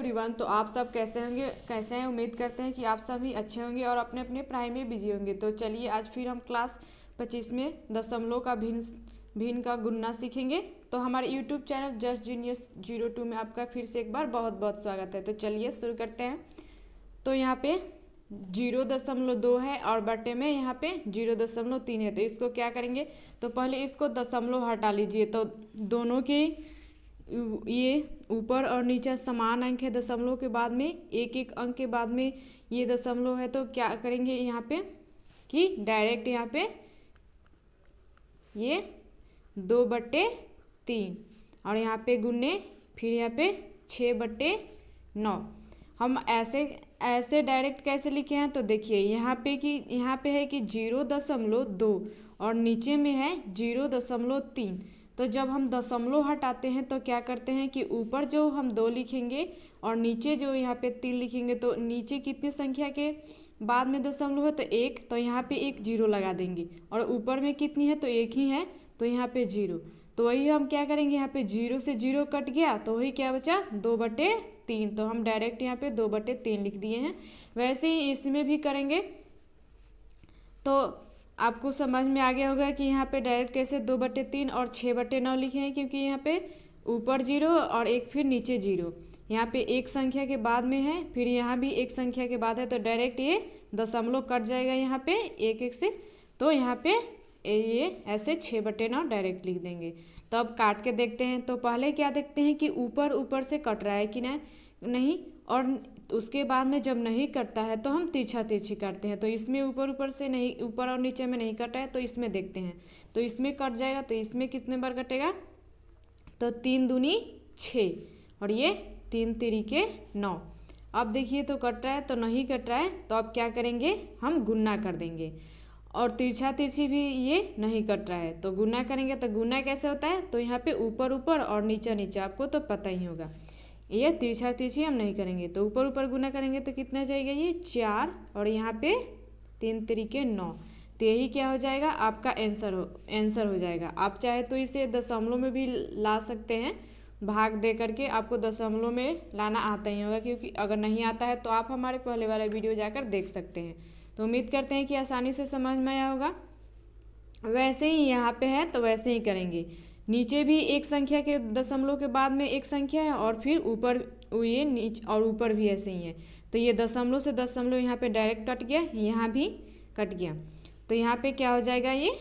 Everyone, तो आप सब कैसे हैं। उम्मीद करते हैं कि आप सभी अच्छे होंगे और अपने अपने पढ़ाई में बिजी होंगे। तो चलिए आज फिर हम क्लास 25 में दशमलव का भिन्न का गुणना सीखेंगे। तो हमारे यूट्यूब चैनल जस्ट जीनियस 02 में आपका फिर से एक बार बहुत बहुत स्वागत है। तो चलिए शुरू करते हैं। तो यहाँ पे 0.2 है और बटे में यहाँ पे 0.3 है। तो इसको क्या करेंगे, तो पहले इसको दशमलव हटा लीजिए। तो दोनों के ये ऊपर और नीचे समान अंक है, दशमलव के बाद में एक एक अंक के बाद में ये दशमलव है। तो क्या करेंगे यहाँ पे कि डायरेक्ट यहाँ पे ये 2/3 और यहाँ पे गुने फिर यहाँ पे 6/9। हम ऐसे डायरेक्ट कैसे लिखे हैं, तो देखिए यहाँ पे है कि 0.2 और नीचे में है 0.3। तो जब हम दशमलव हटाते हैं तो क्या करते हैं कि ऊपर जो हम 2 लिखेंगे और नीचे जो यहाँ पे 3 लिखेंगे, तो नीचे कितनी संख्या के बाद में दशमलव है तो 1, तो यहाँ पे एक 0 लगा देंगे। और ऊपर में कितनी है तो 1 ही है, तो यहाँ पे 0। तो वही हम क्या करेंगे, यहाँ पे 0 से 0 कट गया तो वही क्या बचा 2/3। तो हम डायरेक्ट यहाँ पे 2/3 लिख दिए हैं। वैसे ही इसमें भी करेंगे तो आपको समझ में आ गया होगा कि यहाँ पे डायरेक्ट कैसे 2/3 और 6/9 लिखे हैं, क्योंकि यहाँ पे ऊपर 0 और एक फिर नीचे 0। यहाँ पे एक संख्या के बाद में है, फिर यहाँ भी एक संख्या के बाद है, तो डायरेक्ट ये दशमलव कट जाएगा यहाँ पे एक एक से। तो यहाँ पे ये ऐसे 6/9 डायरेक्ट लिख देंगे। तो अब काट के देखते हैं। तो पहले क्या देखते हैं कि ऊपर से कट रहा है कि नहीं, और उसके बाद में जब नहीं कटता है तो हम तिरछा तिरछी काटते हैं। तो इसमें ऊपर से नहीं, ऊपर और नीचे में नहीं कटा है, तो इसमें देखते हैं। तो इसमें कट जाएगा, तो इसमें कितने बार कटेगा, तो 3 दूनी 6 और ये 3 तिरिके 9। अब देखिए तो कट रहा है तो नहीं कट रहा है, तो अब क्या करेंगे हम गुना कर देंगे। और तिरछा तिरछी भी ये नहीं कट रहा है तो गुना करेंगे। तो गुना कैसे होता है, तो यहाँ पे ऊपर और नीचे नीचे, आपको तो पता ही होगा। ये तिरछा तिरछी हम नहीं करेंगे, तो ऊपर गुना करेंगे तो कितना हो जाएगा ये 4 और यहाँ पे 3 तिरिके 9। तो यही क्या हो जाएगा आपका आंसर हो जाएगा। आप चाहे तो इसे दशमलव में भी ला सकते हैं, भाग दे करके। आपको दशमलव में लाना आता ही होगा, क्योंकि अगर नहीं आता है तो आप हमारे पहले वाला वीडियो जाकर देख सकते हैं। तो उम्मीद करते हैं कि आसानी से समझ में आया होगा। वैसे ही यहाँ पे है तो वैसे ही करेंगे। नीचे भी एक संख्या के दशमलव के बाद में एक संख्या है और फिर ऊपर ये नीचे और ऊपर भी ऐसे ही है। तो ये दशमलव से दशमलव यहाँ पे डायरेक्ट कट गया, यहाँ भी कट गया। तो यहाँ पे क्या हो जाएगा ये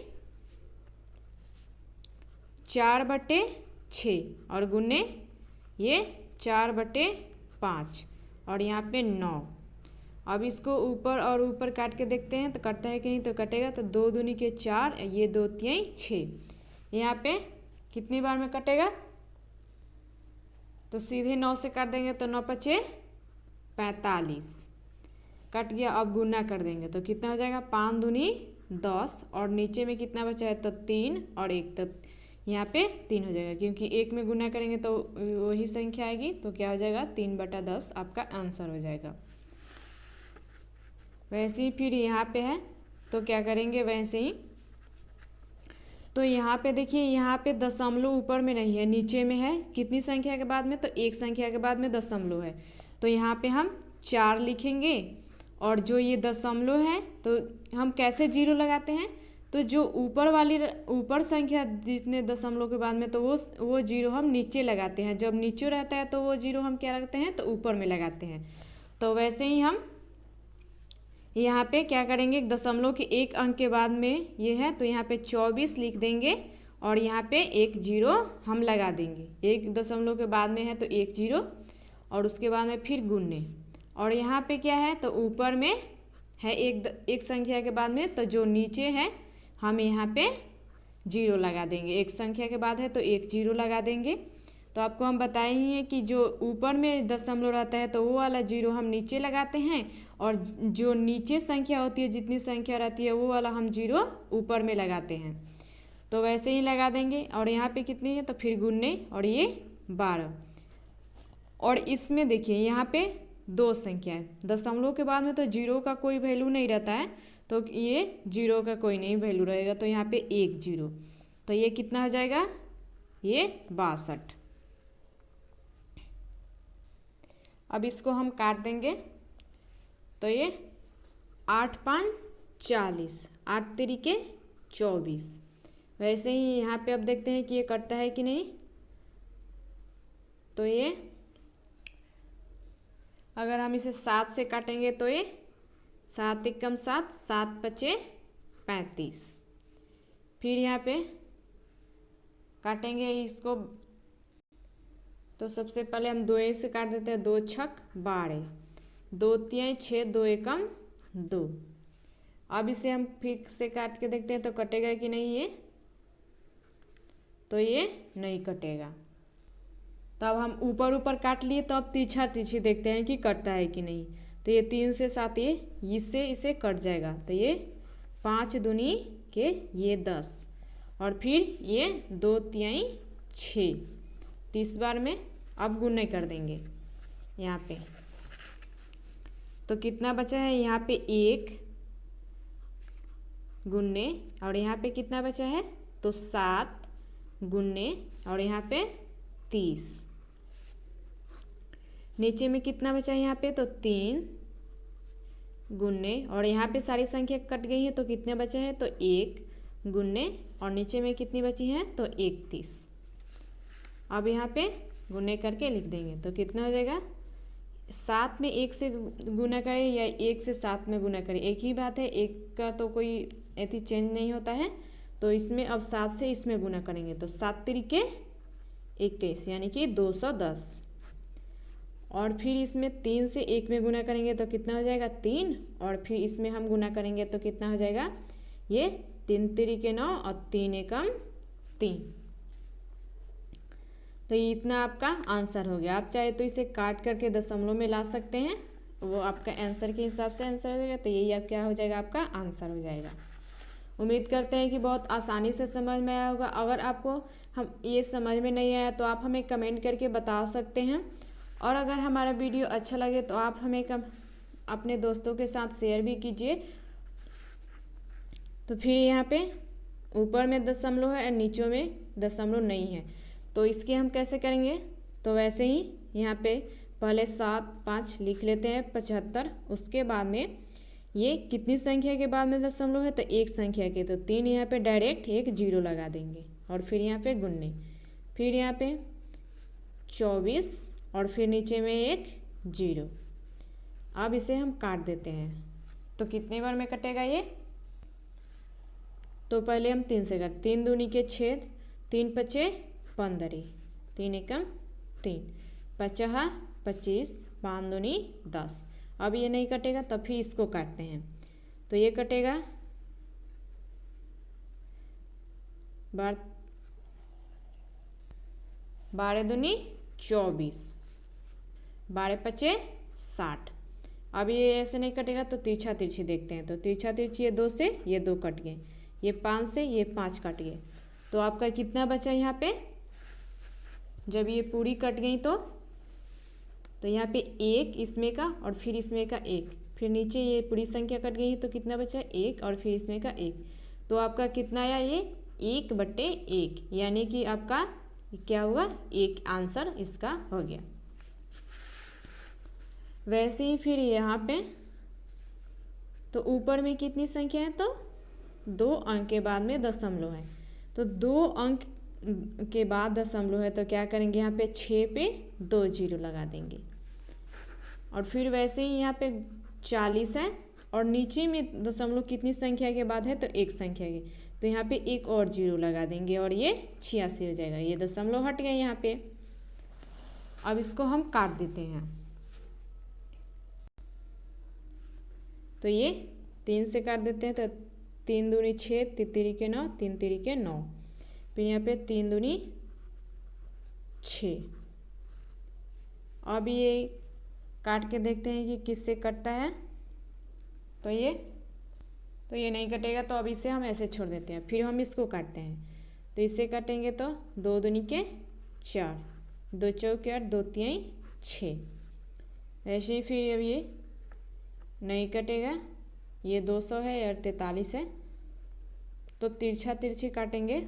4/6 और गुने ये 4/5 और यहाँ पे 9। अब इसको ऊपर काट के देखते हैं तो कटता है कि नहीं, तो कटेगा। तो 2 दूनी के 4, ये 2 3 6। यहाँ पे कितनी बार में कटेगा, तो सीधे 9 से काट देंगे तो 9 5 45 कट गया। अब गुना कर देंगे तो कितना हो जाएगा 5 दूनी 10 और नीचे में कितना बचा है तो 3 और 1, तो यहाँ पे 3 हो जाएगा, क्योंकि 1 में गुना करेंगे तो वही संख्या आएगी। तो क्या हो जाएगा 3/10 आपका आंसर हो जाएगा। वैसे ही फिर यहाँ पे है तो क्या करेंगे वैसे ही। तो यहाँ पे देखिए, यहाँ पे दशमलव ऊपर में नहीं है, नीचे में है। कितनी संख्या के बाद में, तो एक संख्या के बाद में दशमलव है। तो यहाँ पे हम 4 लिखेंगे और जो ये दशमलव है तो हम कैसे 0 लगाते हैं, तो जो ऊपर संख्या जितने दशमलव के बाद में, तो वो 0 हम नीचे लगाते हैं। जब नीचे रहता है तो वो 0 हम क्या लगते हैं, तो ऊपर में लगाते हैं। तो वैसे ही हम यहाँ पे क्या करेंगे, दशमलव के एक अंक के बाद में ये है तो यहाँ पे 24 लिख देंगे और यहाँ पे एक 0 हम लगा देंगे। एक दशमलव के बाद में है तो एक 0 और उसके बाद में फिर गुने। और यहाँ पे क्या है, तो ऊपर में है एक संख्या के बाद में, तो जो नीचे है हम यहाँ पे 0 लगा देंगे। एक संख्या के बाद है तो एक 0 लगा देंगे। तो आपको हम बताए ही हैं कि जो ऊपर में दशमलव रहता है तो वो वाला 0 हम नीचे लगाते हैं, और जो नीचे संख्या होती है, जितनी संख्या रहती है, वो वाला हम 0 ऊपर में लगाते हैं। तो वैसे ही लगा देंगे। और यहाँ पे कितनी है, तो फिर गुन्ने और ये 12। और इसमें देखिए यहाँ पे 2 संख्या है, दशमलव के बाद में तो 0 का कोई वैल्यू नहीं रहता है, तो ये 0 का कोई नहीं वैल्यू रहेगा। तो यहाँ पे एक 0, तो ये कितना हो जाएगा, ये 62। अब इसको हम काट देंगे तो ये 8 5 40, 8 तिरिके 24। वैसे ही यहाँ पे अब देखते हैं कि ये कटता है कि नहीं। तो ये अगर हम इसे 7 से काटेंगे तो ये 7 एकम 7, 7 पचे 35। फिर यहाँ पे काटेंगे इसको तो सबसे पहले हम 2 से काट देते हैं। 2 छक 12, 2 तिहाई 6, 2 एकम 2। अब इसे हम फिर से काट के देखते हैं तो कटेगा कि नहीं ये। तो ये नहीं कटेगा। तो अब हम ऊपर ऊपर काट लिए तो अब तिरछा तिरछी देखते हैं कि कटता है कि नहीं। तो ये 3 से 7 ये इससे इसे कट जाएगा। तो ये 5 दूनी के ये 10 और फिर ये 2 तिहाई 6। 30 बार में अब गुणे कर देंगे यहाँ पे। तो कितना बचा है यहाँ पे 1 गुणे और यहाँ पे कितना बचा है तो 7 गुणे और यहाँ पे 30। नीचे में कितना बचा है यहाँ पे तो 3 गुणे और यहाँ पे सारी संख्या कट गई है तो कितने बचे हैं तो 1 गुणे और नीचे में कितनी बची है तो 31। अब यहाँ पे गुणे करके लिख देंगे तो कितना हो जाएगा। 7 में 1 से गुना करें या 1 से 7 में गुना करें एक ही बात है, एक का तो कोई ऐसी चेंज नहीं होता है। तो इसमें अब 7 से इसमें गुना करेंगे तो 7 तिरिके 21 यानी कि 210। और फिर इसमें 3 से 1 में गुना करेंगे तो कितना हो जाएगा 3 और फिर इसमें हम गुना करेंगे तो कितना हो जाएगा ये 3 तिरिके 9 और 3 एकम 3। तो ये इतना आपका आंसर हो गया। आप चाहे तो इसे काट करके दशमलव में ला सकते हैं, वो आपका आंसर के हिसाब से आंसर हो जाएगा। तो यही आप क्या हो जाएगा आपका आंसर हो जाएगा। उम्मीद करते हैं कि बहुत आसानी से समझ में आया होगा। अगर आपको हम ये समझ में नहीं आया तो आप हमें कमेंट करके बता सकते हैं। और अगर हमारा वीडियो अच्छा लगे तो आप हमें अपने दोस्तों के साथ शेयर भी कीजिए। तो फिर यहाँ पे ऊपर में दशमलव है और नीचों में दशमलव नहीं है तो इसके हम कैसे करेंगे। तो वैसे ही यहाँ पे पहले 7 5 लिख लेते हैं 75। उसके बाद में ये कितनी संख्या के बाद में दशमलव है तो एक संख्या के तो 3 यहाँ पे डायरेक्ट एक 0 लगा देंगे और फिर यहाँ पे गुणने, फिर यहाँ पे 24 और फिर नीचे में एक 0। अब इसे हम काट देते हैं तो कितने बार में कटेगा ये। तो पहले हम 3 से काट 3 दूनी के 6, 3 पचे 15, 3 एकम 3, 50 25, 5 दूनी 10। अब ये नहीं कटेगा तब फिर इसको काटते हैं तो ये कटेगा 12 दूनी 24, 12 पचे 60। अब ये ऐसे नहीं कटेगा तो तिरछा तिरछी देखते हैं। तो तिरछा तिरछी ये 2 से ये 2 कट गए, ये 5 से ये 5 कट गए। तो आपका कितना बचा यहाँ पे जब ये पूरी कट गई तो यहाँ पे 1 इसमें का और फिर इसमें का 1, फिर नीचे ये पूरी संख्या कट गई है तो कितना बचा 1 और फिर इसमें का 1। तो आपका कितना आया ये 1/1 यानी कि आपका क्या हुआ एक आंसर इसका हो गया। वैसे ही फिर यहाँ पे तो ऊपर में कितनी संख्या है तो 2 अंक के बाद में दशमलव है तो 2 अंक के बाद दशमलव है तो क्या करेंगे यहाँ पे 6 पे 2 0 लगा देंगे। और फिर वैसे ही यहाँ पे 40 है और नीचे में दशमलव कितनी संख्या के बाद है तो एक संख्या के तो यहाँ पे एक और 0 लगा देंगे और ये 86 हो जाएगा। ये दशमलव हट गए यहाँ पे। अब इसको हम काट देते हैं तो ये 3 से काट देते हैं तो 3 दूनी 6, 3 तिरिके 9, 3 तिरिके 9, फिर यहाँ पे 3 दूनी 6। अब ये काट के देखते हैं कि किससे कटता है तो ये नहीं कटेगा तो अब इसे हम ऐसे छोड़ देते हैं। फिर हम इसको काटते हैं तो इससे काटेंगे तो 2 दूनी के 4, 2 चौके 8, 2 तिहाई 6। ऐसे ही फिर अब ये नहीं कटेगा, ये 200 है और 43 है तो तिरछा तिरछी काटेंगे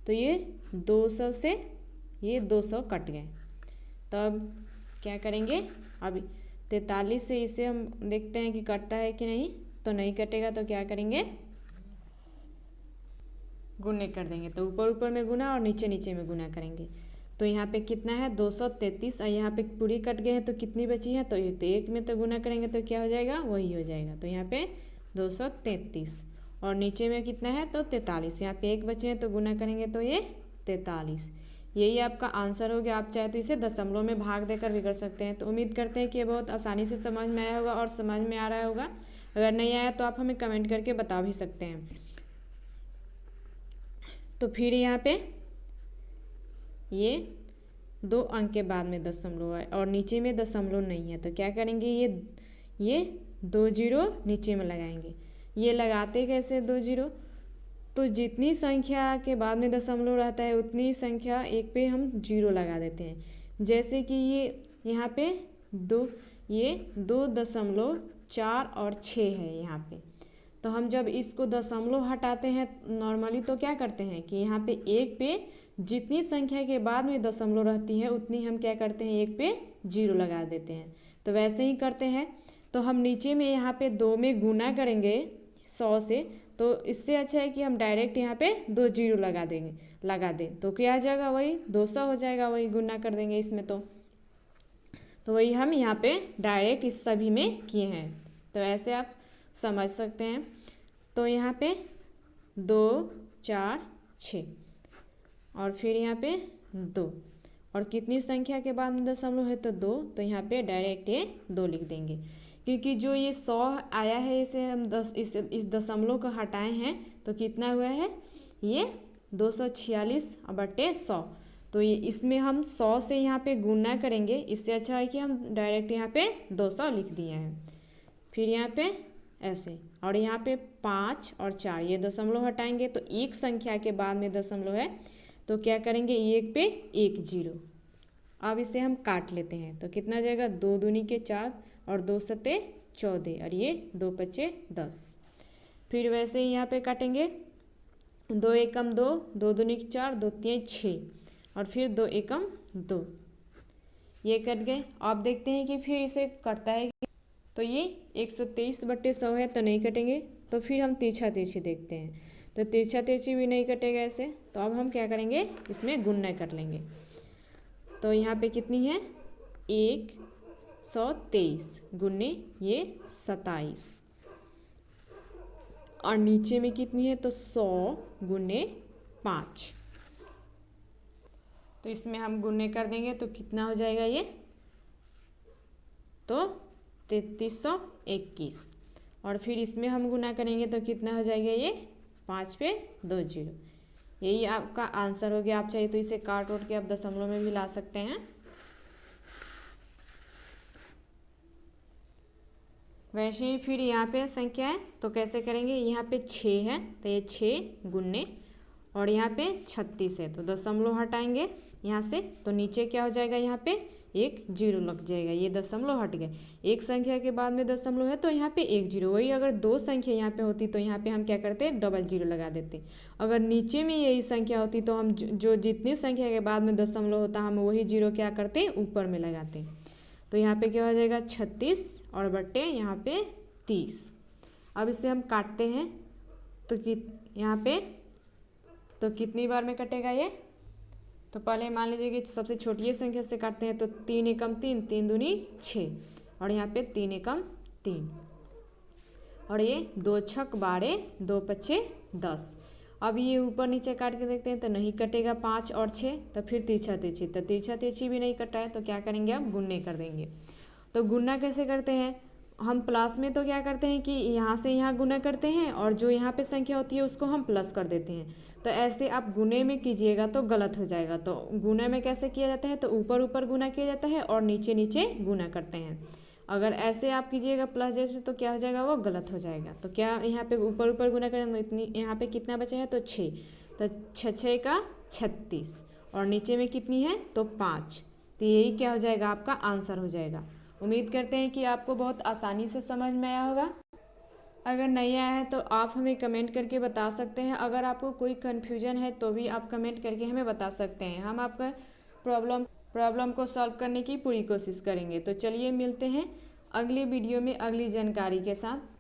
तो ये 200 से ये 200 कट गए। तब क्या करेंगे अब 43 से इसे हम देखते हैं कि कटता है कि नहीं, तो नहीं कटेगा। तो क्या करेंगे, गुने कर देंगे। तो ऊपर ऊपर में गुना और नीचे नीचे में गुना करेंगे। तो यहाँ पे कितना है 233, और यहाँ पे पूरी कट गए हैं तो कितनी बची है, तो एक में तो गुना करेंगे तो क्या हो जाएगा, वही हो जाएगा। तो यहाँ पे 233 और नीचे में कितना है तो 43, यहाँ पे एक बचे हैं तो गुना करेंगे तो ये 43। यही आपका आंसर हो गया। आप चाहे तो इसे दशमलव में भाग देकर भी कर सकते हैं। तो उम्मीद करते हैं कि ये बहुत आसानी से समझ में आया होगा और समझ में आ रहा होगा। अगर नहीं आया तो आप हमें कमेंट करके बता भी सकते हैं। तो फिर यहाँ पे ये 2 अंक के बाद में दशमलव है और नीचे में दशमलव नहीं है, तो क्या करेंगे, ये 2 जीरो नीचे में लगाएंगे। ये लगाते कैसे 2 जीरो, तो जितनी संख्या के बाद में दशमलव रहता है उतनी संख्या एक पे हम जीरो लगा देते हैं। जैसे कि ये यहाँ पे 2.4 और 6 है यहाँ पे। तो हम जब इसको दशमलव हटाते हैं नॉर्मली तो क्या करते हैं कि यहाँ पे एक पे जितनी संख्या के बाद में दशमलव रहती है उतनी हम क्या करते हैं, एक पे जीरो लगा देते हैं। तो वैसे ही करते हैं। तो हम नीचे में यहाँ पे 2 में गुना करेंगे 100 से, तो इससे अच्छा है कि हम डायरेक्ट यहाँ पे 2 जीरो लगा दें। तो क्या आ जाएगा, वही 200 हो जाएगा, वही गुना कर देंगे इसमें। तो वही हम यहाँ पे डायरेक्ट इस सभी में किए हैं। तो ऐसे आप समझ सकते हैं। तो यहाँ पे 2 4 6 और फिर यहाँ पे 2 और कितनी संख्या के बाद में दशमलव है तो 2, तो यहाँ पे डायरेक्ट ये 2 लिख देंगे। क्योंकि जो ये 100 आया है इसे हम इस दशमलव को हटाए हैं तो कितना हुआ है, ये 246/100। तो ये इसमें हम 100 से यहाँ पे गुना करेंगे। इससे अच्छा है कि हम डायरेक्ट यहाँ पे 200 लिख दिए हैं। फिर यहाँ पे ऐसे, और यहाँ पे 5 और 4 ये दशमलव हटाएंगे तो एक संख्या के बाद में दशमलव है तो क्या करेंगे, एक पे 1 जीरो। अब इसे हम काट लेते हैं तो कितना जाएगा, 2 दूनी के 4 और 2 सते 14 और ये 2 पचे 10। फिर वैसे ही यहाँ पे काटेंगे, 2 एकम 2, 2 दूनी के 4, 2 तिया 6 और फिर 2 एकम 2, ये कट गए। अब देखते हैं कि फिर इसे कटता है। तो ये 123/100 है तो नहीं कटेंगे। तो फिर हम तिरछा तिरछी देखते हैं तो तिरछा तिरछी भी नहीं कटेगा ऐसे। तो अब हम क्या करेंगे, इसमें गुणा कर लेंगे। तो यहाँ पे कितनी है 123 गुने ये 27 और नीचे में कितनी है तो 100 गुने 5। तो इसमें हम गुने कर देंगे तो कितना हो जाएगा ये, तो 3321 और फिर इसमें हम गुना करेंगे तो कितना हो जाएगा ये 5 पे 2 जीरो। यही आपका आंसर हो गया। आप चाहिए तो इसे काट उठ के आप दशमलव में भी ला सकते हैं। वैसे ही फिर यहाँ पे संख्या है तो कैसे करेंगे, यहाँ पे 6 है तो ये 6 गुने और यहाँ पे 36 है तो दशमलव हटाएंगे यहाँ से तो नीचे क्या हो जाएगा, यहाँ पे 1 जीरो लग जाएगा। ये दशमलव हट गए। एक संख्या के बाद में दशमलव है तो यहाँ पे 1 जीरो। वही अगर 2 संख्या यहाँ पे होती तो यहाँ पे हम क्या करते, डबल जीरो लगा देते। अगर नीचे में यही संख्या होती तो हम जो जितनी संख्या के बाद में दशमलव होता हम वही जीरो क्या करते, ऊपर में लगाते। तो यहाँ पे क्या हो जाएगा 36 और बट्टे यहाँ पे 30। अब इसे हम काटते हैं तो यहाँ पे तो कितनी बार में कटेगा ये, तो पहले मान लीजिए कि सबसे छोटी संख्या से काटते हैं तो 3 एकम 3, 3 दूनी 6 और यहाँ पे 3 एकम 3 और ये 2 छक 12, 2 पचे 10। अब ये ऊपर नीचे काट के देखते हैं तो नहीं कटेगा 5 और 6। तो फिर तिरछा तिरछी, तो तिरछा तिरछी भी नहीं कटा है तो क्या करेंगे, अब गुन्ने कर देंगे। तो गुन्ना कैसे करते हैं, हम प्लस में तो क्या करते हैं कि यहाँ से यहाँ गुना करते हैं और जो यहाँ पे संख्या होती है उसको हम प्लस कर देते हैं। तो ऐसे आप गुने में कीजिएगा तो गलत हो जाएगा। तो गुना में कैसे किया जाता है, तो ऊपर ऊपर गुना किया जाता है और नीचे नीचे गुना करते हैं। अगर ऐसे आप कीजिएगा प्लस जैसे तो क्या हो जाएगा, वो गलत हो जाएगा। तो क्या यहाँ पे ऊपर ऊपर गुना करेंगे, इतनी यहाँ पे कितना बचा है तो 6, तो 6 का 36 और नीचे में कितनी है तो 5। तो यही क्या हो जाएगा, आपका आंसर हो जाएगा। उम्मीद करते हैं कि आपको बहुत आसानी से समझ में आया होगा। अगर नहीं आया है तो आप हमें कमेंट करके बता सकते हैं। अगर आपको कोई कन्फ्यूजन है तो भी आप कमेंट करके हमें बता सकते हैं। हम आपका प्रॉब्लम को सॉल्व करने की पूरी कोशिश करेंगे। तो चलिए मिलते हैं अगली वीडियो में अगली जानकारी के साथ।